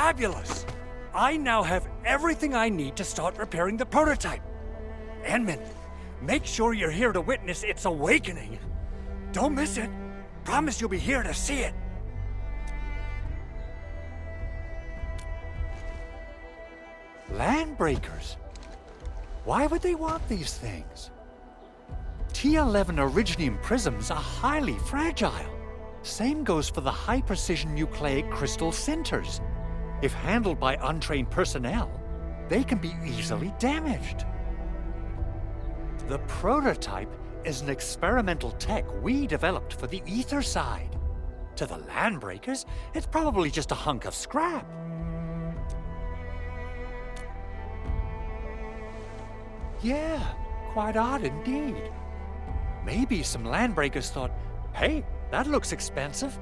Fabulous! I now have everything I need to start repairing the prototype. Enman, make sure you're here to witness its awakening. Don't miss it. Promise you'll be here to see it. Landbreakers? Why would they want these things? T11 Originium prisms are highly fragile. Same goes for the high-precision nucleic crystal centers. If handled by untrained personnel, they can be easily damaged. The prototype is an experimental tech we developed for the ether side. To the Landbreakers, it's probably just a hunk of scrap. Yeah, quite odd indeed. Maybe some Landbreakers thought, hey, that looks expensive,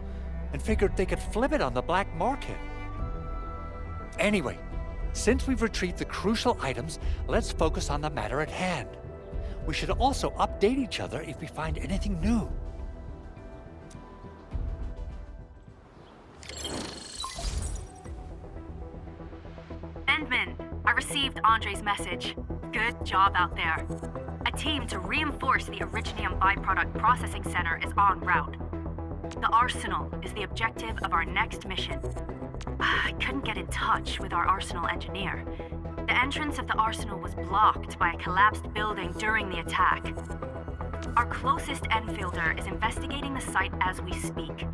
and figured they could flip it on the black market. Anyway, since we've retrieved the crucial items, let's focus on the matter at hand. We should also update each other if we find anything new. Endman, I received Andre's message. Good job out there. A team to reinforce the Originium byproduct processing center is en route. The arsenal is the objective of our next mission. I couldn't get in touch with our arsenal engineer. The entrance of the arsenal was blocked by a collapsed building during the attack. Our closest Enfielder is investigating the site as we speak.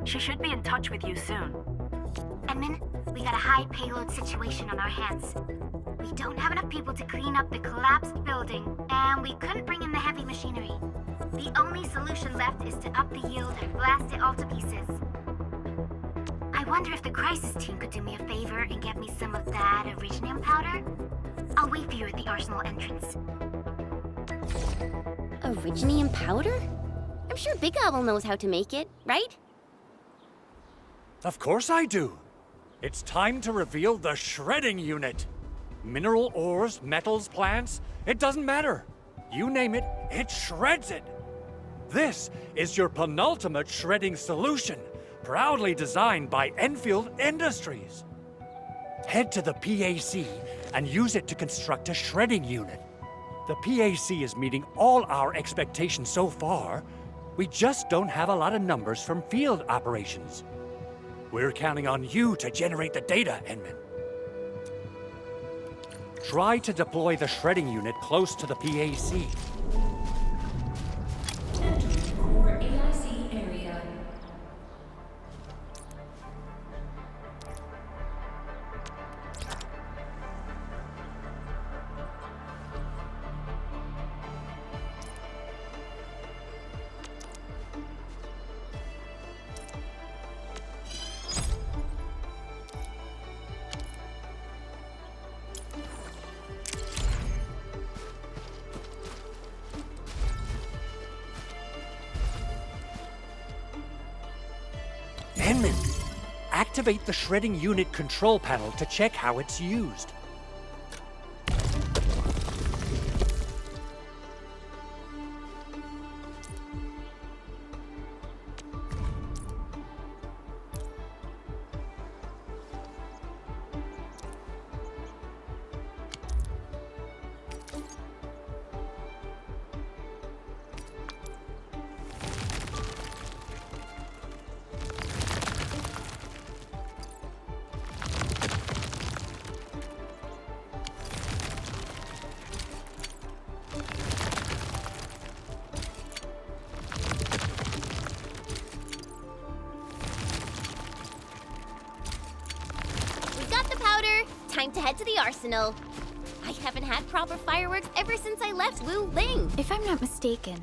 She should be in touch with you soon. Edmund, we got a high payload situation on our hands. We don't have enough people to clean up the collapsed building, and we couldn't bring in the heavy machinery. The only solution left is to up the yield and blast it all to pieces. I wonder if the crisis team could do me a favor and get me some of that Originium powder? I'll wait for you at the arsenal entrance. Originium powder? I'm sure Big Owl knows how to make it, right? Of course I do. It's time to reveal the shredding unit. Mineral ores, metals, plants, it doesn't matter. You name it, it shreds it. This is your penultimate shredding solution, proudly designed by Enfield Industries. Head to the PAC and use it to construct a shredding unit. The PAC is meeting all our expectations so far. We just don't have a lot of numbers from field operations. We're counting on you to generate the data, Enman. Try to deploy the shredding unit close to the PAC. Core AIC area. Enman, activate the shredding unit control panel to check how it's used. Time to head to the arsenal. I haven't had proper fireworks ever since I left Wu Ling. If I'm not mistaken,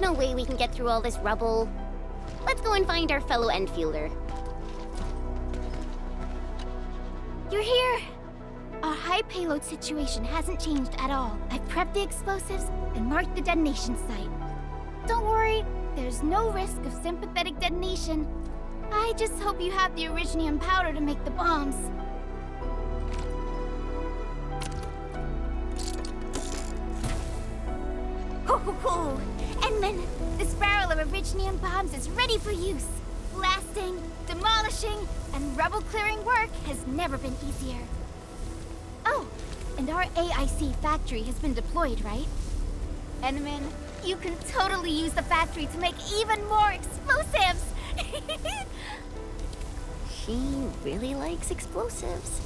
no way we can get through all this rubble. Let's go and find our fellow Enfielder. You're here! Our high payload situation hasn't changed at all. I've prepped the explosives and marked the detonation site. Don't worry, there's no risk of sympathetic detonation. I just hope you have the originium powder to make the bombs. Ho ho ho! Endman, this barrel of originium bombs is ready for use. Blasting, demolishing, and rubble-clearing work has never been easier. Oh, and our AIC factory has been deployed, right? Endman, you can totally use the factory to make even more explosives! She really likes explosives.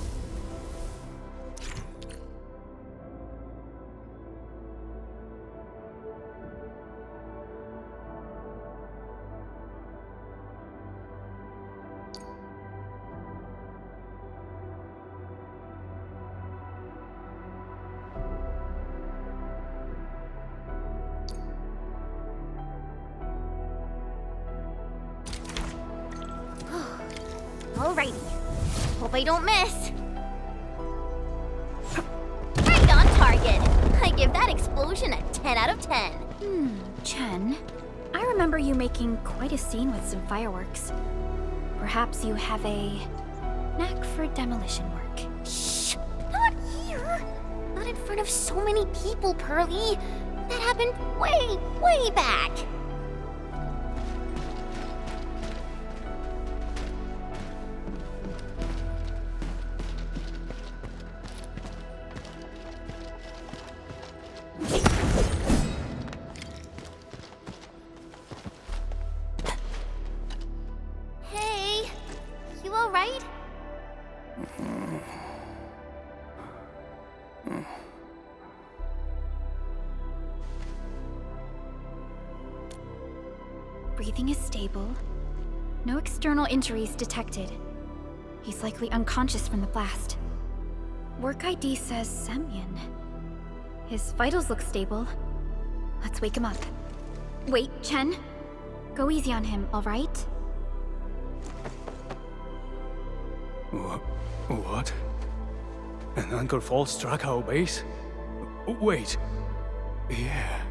Alrighty. Hope I don't miss. Right on target. I give that explosion a 10 out of 10. Chen, I remember you making quite a scene with some fireworks. Perhaps you have a knack for demolition work. Shh! Not here! Not in front of so many people, Pearly. That happened way, way back. Hey, you all right? Breathing is stable. No external injuries detected. He's likely unconscious from the blast. Work ID says Semyon. His vitals look stable. Let's wake him up. Wait, Chen. Go easy on him, all right? What? An anchor fault struck our base? Wait. Yeah.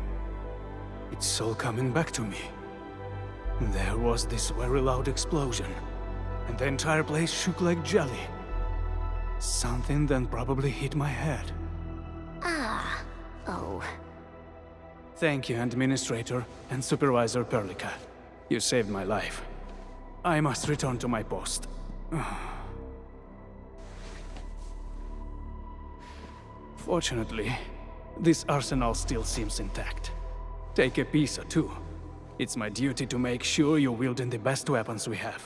It's all coming back to me. There was this very loud explosion, and the entire place shook like jelly. Something then probably hit my head. Ah. Oh. Thank you, Administrator and Supervisor Perlica. You saved my life. I must return to my post. Fortunately, this arsenal still seems intact. Take a piece or two. It's my duty to make sure you're wielding the best weapons we have.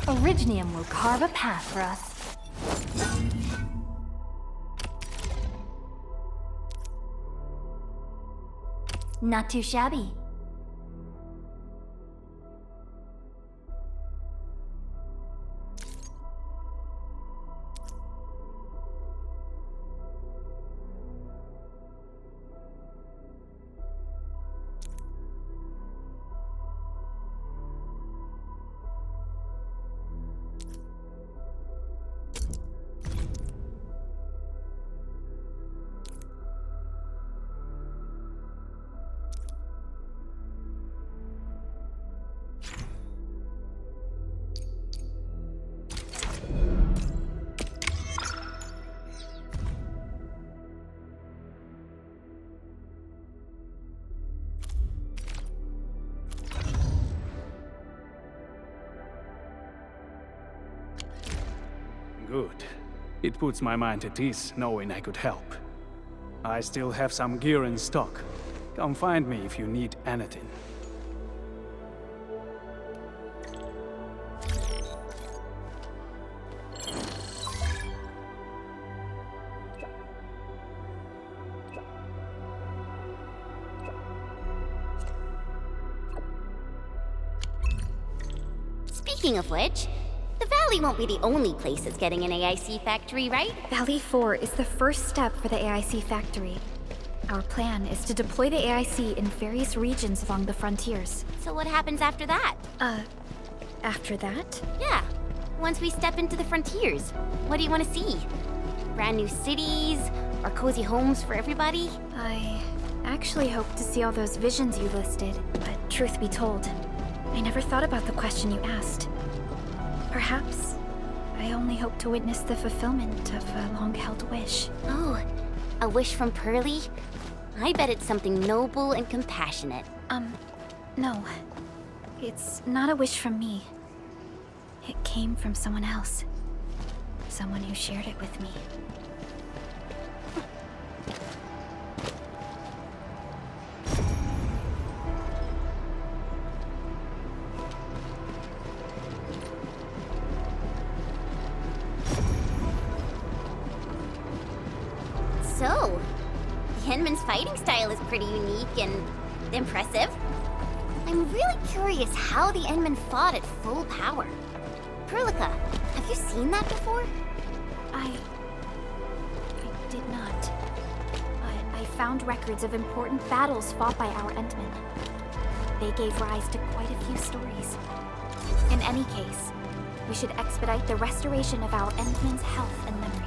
Originium will carve a path for us. Not too shabby. Good. It puts my mind at ease knowing I could help. I still have some gear in stock. Come find me if you need anything. Speaking of which, the Valley won't be the only place that's getting an AIC factory, right? Valley 4 is the first step for the AIC factory. Our plan is to deploy the AIC in various regions along the frontiers. So what happens after that? After that? Yeah, once we step into the frontiers, what do you want to see? Brand new cities, or cozy homes for everybody? I actually hope to see all those visions you listed, but truth be told, I never thought about the question you asked. Perhaps I only hope to witness the fulfillment of a long-held wish. Oh, a wish from Pearly? I bet it's something noble and compassionate. No. It's not a wish from me. It came from someone else. Someone who shared it with me. So, Henman's fighting style is pretty unique and impressive. I'm really curious how the Endmen fought at full power. Perlica, have you seen that before? I did not. But I found records of important battles fought by our Endmen. They gave rise to quite a few stories. In any case, we should expedite the restoration of our Endmen's health and memories.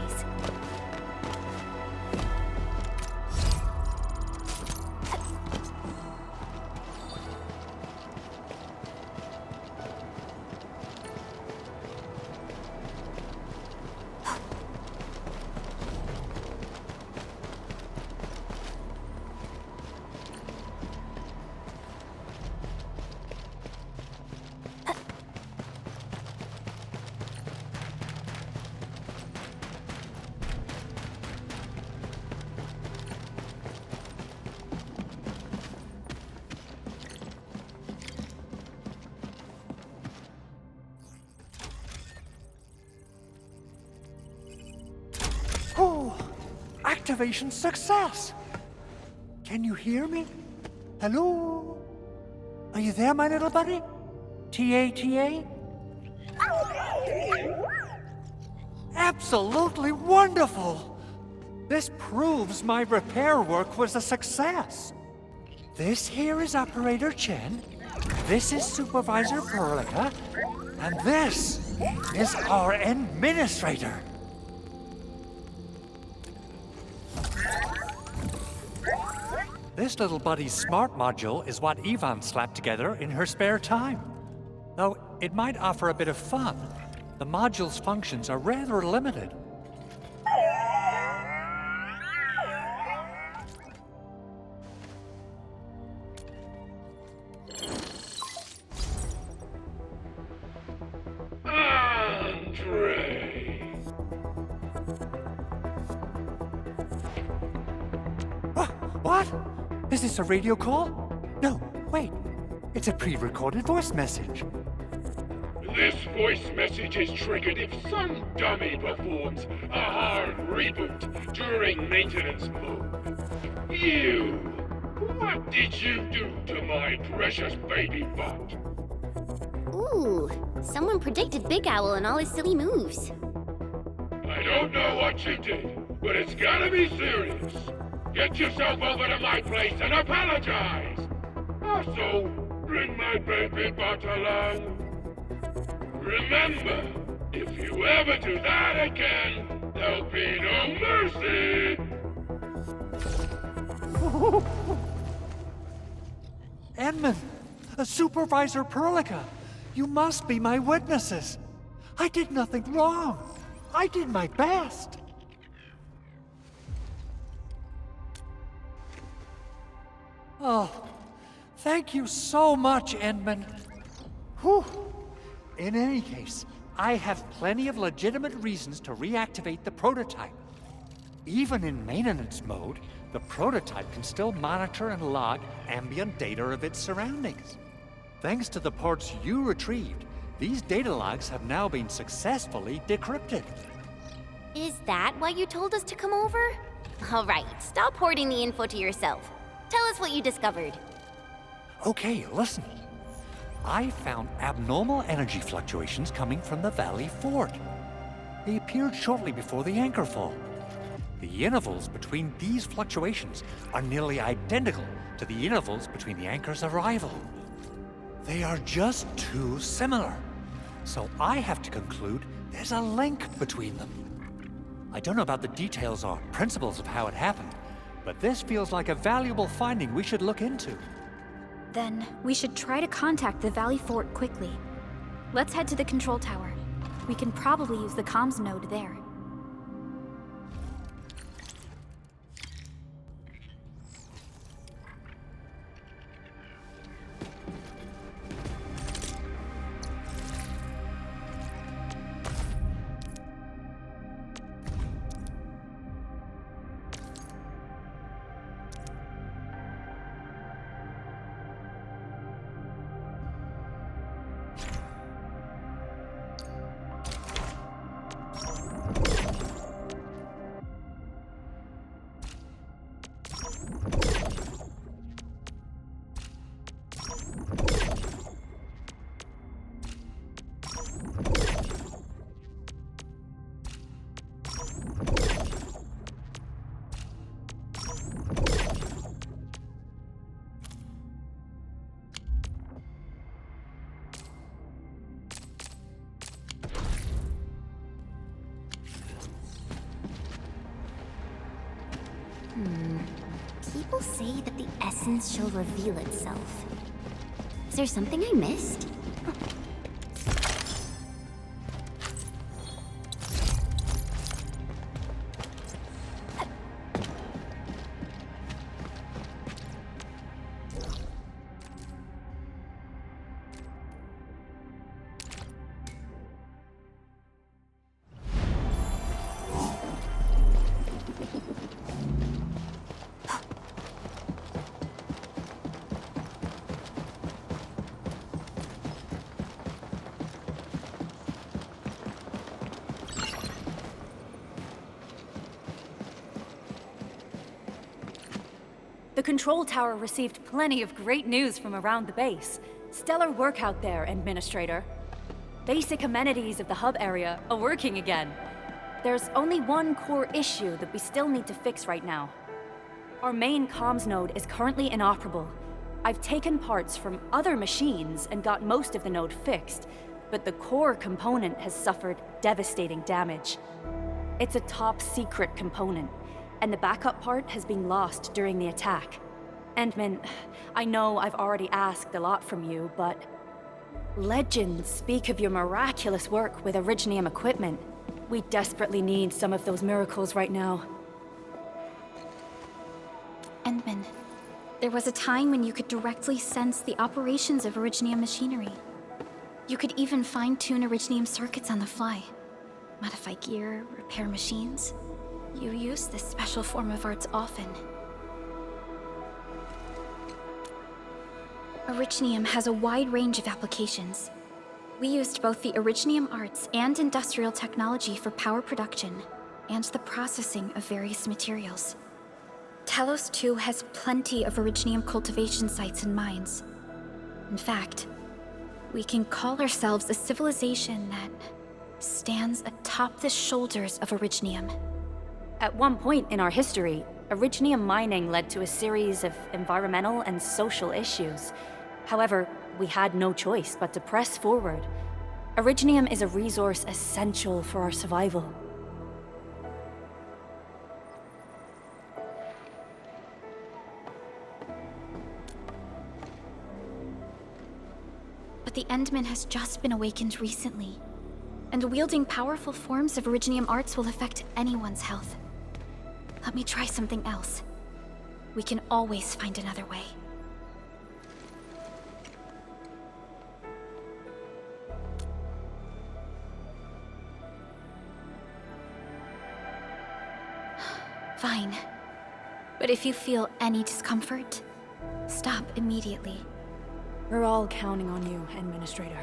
Oh, activation success! Can you hear me? Hello? Are you there, my little buddy? TA? Absolutely wonderful! This proves my repair work was a success. This here is Operator Chen, this is Supervisor Perlica, and this is our Administrator. This little buddy's smart module is what Ivan slapped together in her spare time. Though it might offer a bit of fun, the module's functions are rather limited. What? Is this a radio call? No, wait. It's a pre-recorded voice message. This voice message is triggered if some dummy performs a hard reboot during maintenance mode. You! What did you do to my precious baby bot? Ooh, someone predicted Big Owl and all his silly moves. I don't know what you did, but it's gotta be serious. Get yourself over to my place and apologize! Also, bring my baby bot along. Remember, if you ever do that again, there'll be no mercy! Endman, Supervisor Perlica, you must be my witnesses. I did nothing wrong. I did my best. Oh, thank you so much, Endman. Whew. In any case, I have plenty of legitimate reasons to reactivate the prototype. Even in maintenance mode, the prototype can still monitor and log ambient data of its surroundings. Thanks to the parts you retrieved, these data logs have now been successfully decrypted. Is that why you told us to come over? All right, stop hoarding the info to yourself. Tell us what you discovered. Okay, listen. I found abnormal energy fluctuations coming from the Valley Fort. They appeared shortly before the anchor fall. The intervals between these fluctuations are nearly identical to the intervals between the anchor's arrival. They are just too similar. So I have to conclude there's a link between them. I don't know about the details or principles of how it happened, but this feels like a valuable finding we should look into. Then, we should try to contact the Valley Fort quickly. Let's head to the control tower. We can probably use the comms node there. People say that the essence shall reveal itself. Is there something I missed? The control tower received plenty of great news from around the base. Stellar work out there, Administrator. Basic amenities of the hub area are working again. There's only one core issue that we still need to fix right now. Our main comms node is currently inoperable. I've taken parts from other machines and got most of the node fixed, but the core component has suffered devastating damage. It's a top-secret component, and the backup part has been lost during the attack. Endman, I know I've already asked a lot from you, but legends speak of your miraculous work with Originium equipment. We desperately need some of those miracles right now. Endman, there was a time when you could directly sense the operations of Originium machinery. You could even fine-tune Originium circuits on the fly, modify gear, repair machines. You use this special form of arts often. Originium has a wide range of applications. We used both the Originium arts and industrial technology for power production and the processing of various materials. Telos 2 has plenty of Originium cultivation sites and mines. In fact, we can call ourselves a civilization that stands atop the shoulders of Originium. At one point in our history, Originium mining led to a series of environmental and social issues. However, we had no choice but to press forward. Originium is a resource essential for our survival. But the Endman has just been awakened recently, and wielding powerful forms of Originium arts will affect anyone's health. Let me try something else. We can always find another way. Fine. But if you feel any discomfort, stop immediately. We're all counting on you, Administrator.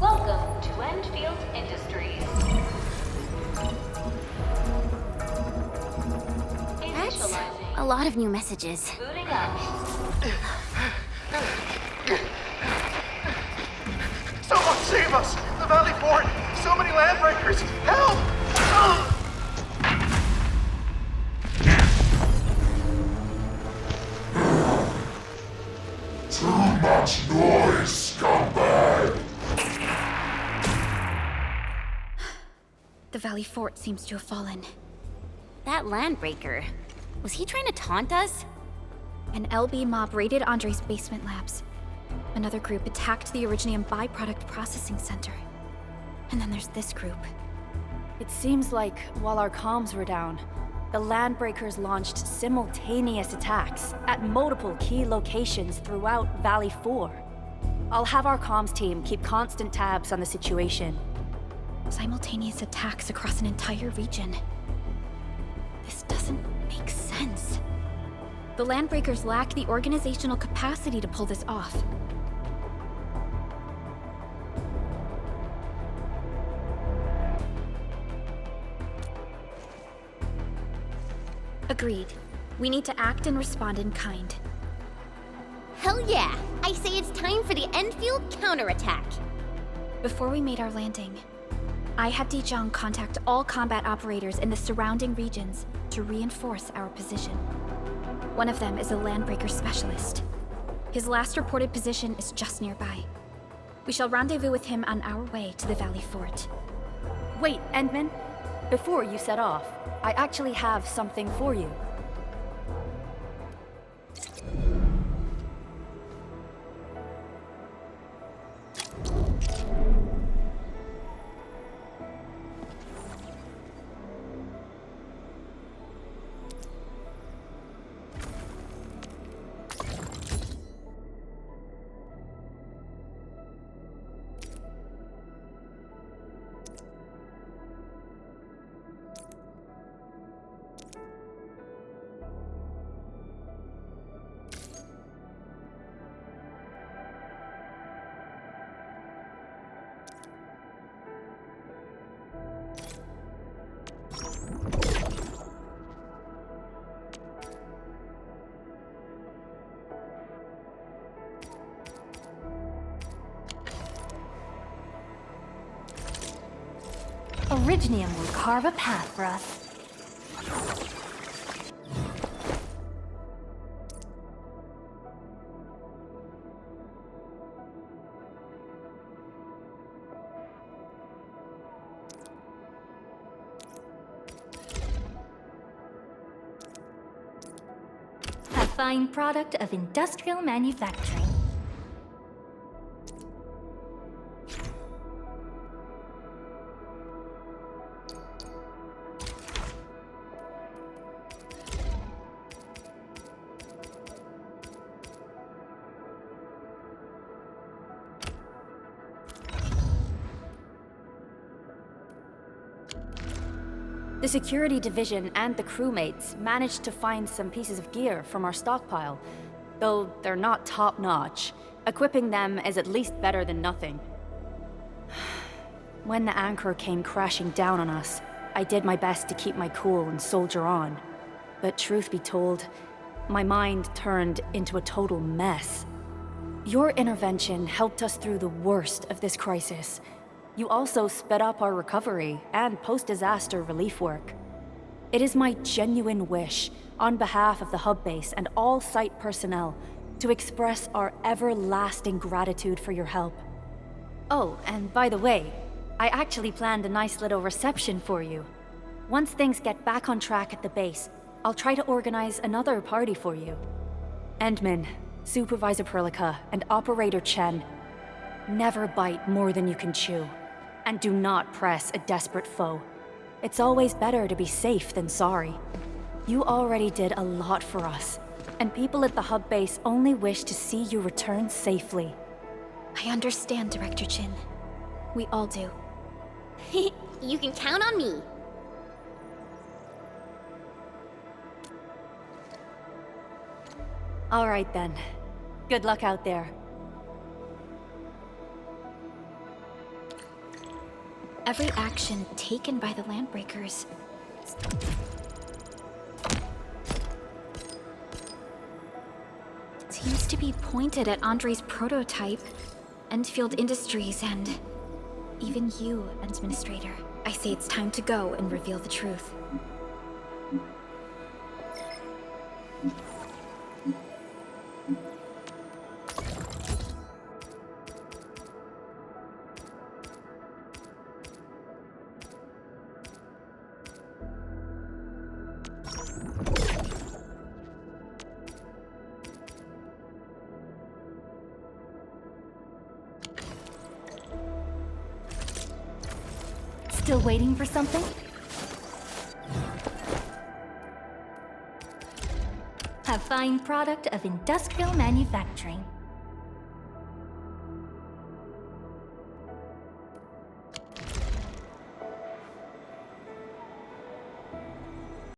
Welcome to Endfield Industries. That's a lot of new messages. Booting up. Someone save us! The Valley Fort! So many landbreakers! Help! Too much noise, scumbag! The Valley Fort seems to have fallen. That landbreaker, was he trying to taunt us? An LB mob raided Andre's basement labs. Another group attacked the Originium byproduct processing center. And then there's this group. It seems like while our comms were down, the Landbreakers launched simultaneous attacks at multiple key locations throughout Valley 4. I'll have our comms team keep constant tabs on the situation. Simultaneous attacks across an entire region. This doesn't make sense. The Landbreakers lack the organizational capacity to pull this off. Agreed. We need to act and respond in kind. Hell yeah! I say it's time for the Endfield counterattack. Before we made our landing, I had Dijong contact all combat operators in the surrounding regions to reinforce our position. One of them is a Landbreaker specialist. His last reported position is just nearby. We shall rendezvous with him on our way to the Valley Fort. Wait, Endman, before you set off, I actually have something for you. Originium will carve a path for us. A fine product of industrial manufacturing. The security division and the crewmates managed to find some pieces of gear from our stockpile, though they're not top-notch. Equipping them is at least better than nothing. When the anchor came crashing down on us, I did my best to keep my cool and soldier on. But truth be told, my mind turned into a total mess. Your intervention helped us through the worst of this crisis. You also sped up our recovery and post-disaster relief work. It is my genuine wish, on behalf of the hub base and all site personnel, to express our everlasting gratitude for your help. Oh, and by the way, I actually planned a nice little reception for you. Once things get back on track at the base, I'll try to organize another party for you. Endman, Supervisor Perlica, and Operator Chen, never bite more than you can chew. And do not press a desperate foe. It's always better to be safe than sorry. You already did a lot for us, and people at the hub base only wish to see you return safely. I understand, Director Chin. We all do. You can count on me. All right then. Good luck out there. Every action taken by the Landbreakers seems to be pointed at Andre's prototype, Endfield Industries, and even you, Administrator. I say it's time to go and reveal the truth. Still waiting for something? A fine product of industrial manufacturing.